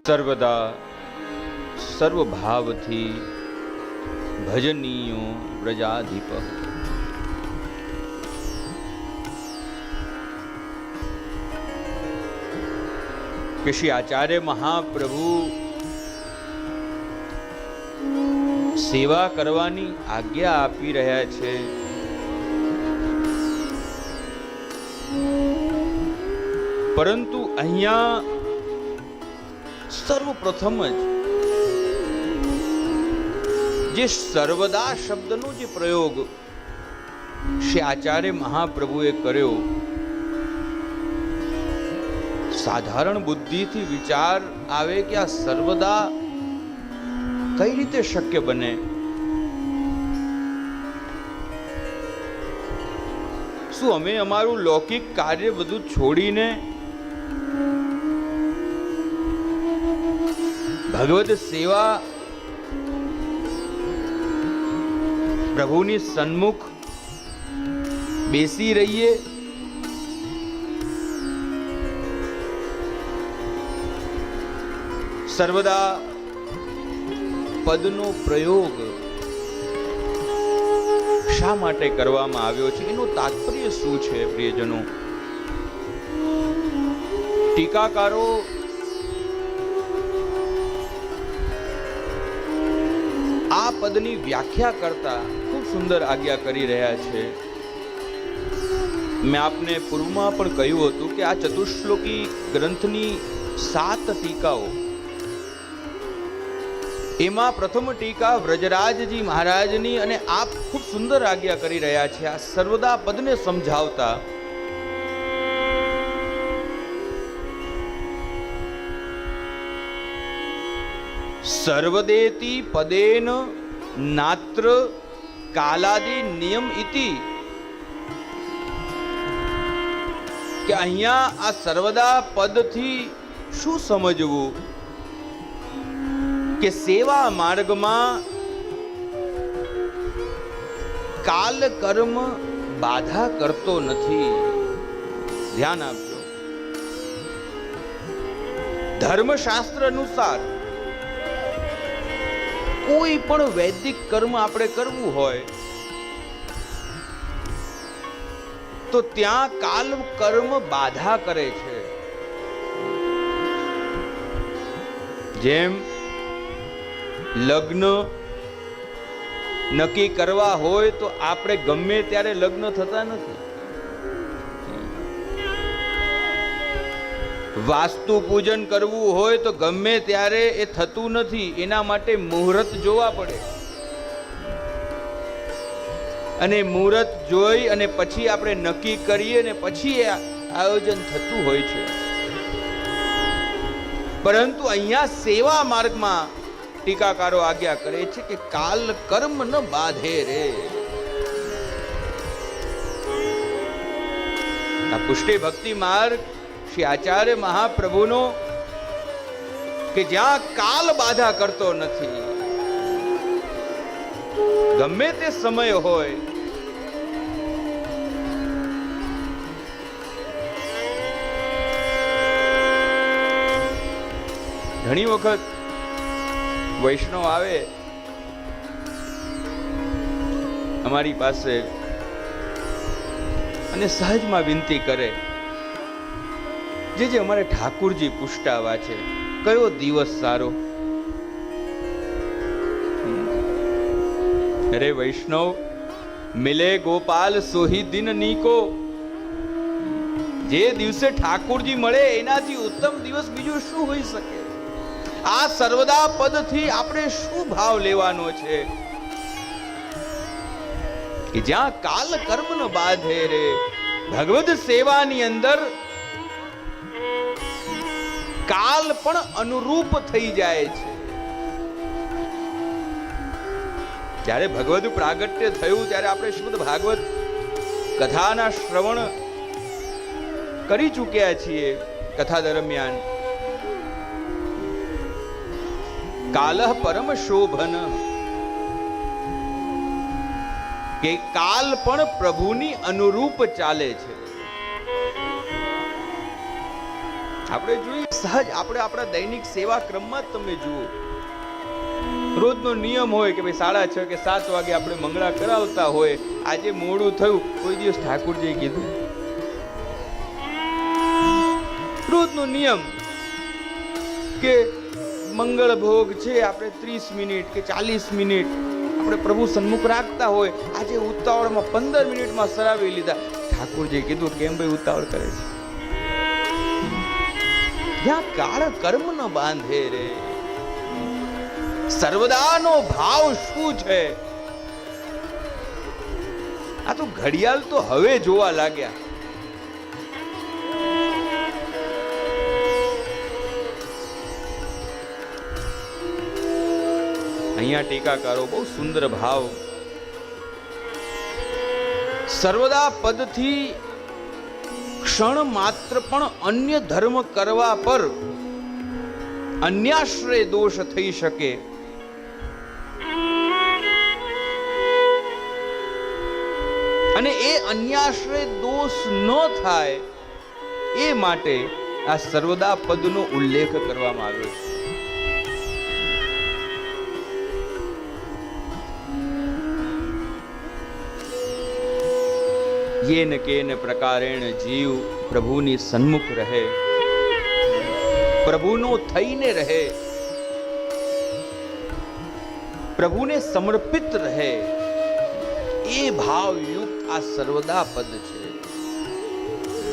સર્વદા સર્વભાવથી ભજનીયો વ્રજાધિપ. કે શ્રી આચાર્ય મહાપ્રભુ સેવા કરવાની આજ્ઞા આપી રહ્યા છે. પરંતુ અહીંયા સર્વપ્રથમ જ જે સર્વદા શબ્દનો જે પ્રયોગ શ્રી આચાર્ય મહાપ્રભુએ કર્યો, સાધારણ બુદ્ધિથી વિચાર આવે કે આ સર્વદા કઈ રીતે શક્ય બને? શું અમે અમારું લૌકિક કાર્ય બધું છોડીને ભગવદ સેવા પ્રભુની સન્મુખ બેસી રહીએ? સર્વદા પદનો પ્રયોગ શા માટે કરવામાં આવ્યો છે? એનું તાત્પર્ય શું છે પ્રિયજનો? ટીકાકારો આ પદની વ્યાખ્યા કરતા ખૂબ સુંદર આજ્ઞા કરી રહ્યા છે. મેં આપને પૂર્વમાં પણ કહ્યું હતું કે આ ચતુશ્લોકી ગ્રંથની 7 ટીકાઓ, એમાં પ્રથમ ટીકા વ્રજરાજજી મહારાજની, અને આપ ખૂબ સુંદર આજ્ઞા કરી રહ્યા છે આ સર્વદા પદને સમજાવતા. સર્વદેતી પદેન નાત્ર કાલાદિ નિયમ ઇતિ. કે અહીંયા આ સર્વદા પદથી શું સમજવું? કે સેવા માર્ગમાં કાલ કર્મ બાધા કરતો નથી. ધ્યાન આપજો. ધર્મશાસ્ત્ર અનુસાર કોઈ પણ વૈદિક કર્મ આપણે કરવું હોય તો ત્યાં કાલ કર્મ બાધા કરે છે. જેમ લગ્ન નક્કી કરવા હોય તો આપણે ગમે ત્યારે લગ્ન થતા નથી. વાસ્તુ પૂજન કરવું હોય તો ગમે ત્યારે એ થતું નથી. એના માટે મુહૂર્ત જોવા પડે, અને મુહૂર્ત જોઈ અને પછી આપણે નક્કી કરીએ ને પછી એ આયોજન થતું હોય છે. પરંતુ અહીંયા સેવા માર્ગમાં ટીકાકારો આજ્ઞા કરે છે કે કાલ કર્મ ન બાધે રે. આ પુષ્ટિ ભક્તિ માર્ગ શ્રી આચાર્ય મહાપ્રભુનો કે જ્યાં કાલ બાધા કરતો નથી. ગમે તે સમય હોય, ઘણી વખત વૈષ્ણવ આવે અમારી પાસે અને સહજમાં વિનંતી કરે, જે અમારે ઠાકુરજી પુષ્ટાવા છે, કયો દિવસ સારો? અરે વૈષ્ણવ, મિલે ગોપાલ સોહી દિન નીકો. જે દિવસે ઠાકુરજી મળે એનાથી ઉત્તમ દિવસ બીજું શું હોઈ શકે? આ સર્વદા પદથી આપણે શું ભાવ લેવાનો છે? કે જ્યાં કાલ કર્મ ન બાધે રે. ભગવદ સેવાની અંદર કાલ પણ અનુરૂપ થઈ જાય છે. જ્યારે ભગવદ પ્રાગટ્ય થયું ત્યારે આપણે શ્રીમદ ભાગવત કથાના શ્રવણ કરી ચૂક્યા છીએ. કથા દરમિયાન કાલઃ પરમ શોભન, કે કાલ પણ પ્રભુની અનુરૂપ ચાલે છે. આપણે જોઈએ સહજ, આપણે આપણા દૈનિક સેવા ક્રમમાં જ તમે જુઓ, રોજનો નિયમ હોય કે ભાઈ 6:30 કે 7 વાગે આપણે મંગળા કરાવતા હોય. આજે મોડું થયું, કોઈ દિવસ ઠાકોરજીએ કીધું? રોજનો નિયમ કે મંગળ ભોગ છે, આપણે 30 મિનિટ કે 40 મિનિટ આપણે પ્રભુ સન્મુખ રાખતા હોય. આજે ઉતાવળમાં 15 મિનિટમાં સરાવી લીધા. ઠાકોરજીએ કીધું, કેમ ભાઈ ઉતાવળ કરે છે? જ્યાં કાળ કર્મ ન બાંધે રે. સર્વદાનો ભાવ શું છે? આ તો ઘડિયાળ તો હવે જોવા લાગ્યા. અહીંયા ટીકાકારો બહુ સુંદર ભાવ, સર્વદા પદથી ક્ષણ માત્ર પણ અન્ય ધર્મ કરવા પર અન્યાશ્રય દોષ થઈ શકે, અને એ અન્યાશ્રય દોષ ન થાય એ માટે આ સર્વદા પદનો ઉલ્લેખ કરવામાં આવ્યો છે. યેન કેન પ્રકારેણ જીવ પ્રભુની સન્મુખ રહે, પ્રભુનો થઈને રહે, પ્રભુને સમર્પિત રહે, એ ભાવયુક્ત આ સર્વદા પદ છે.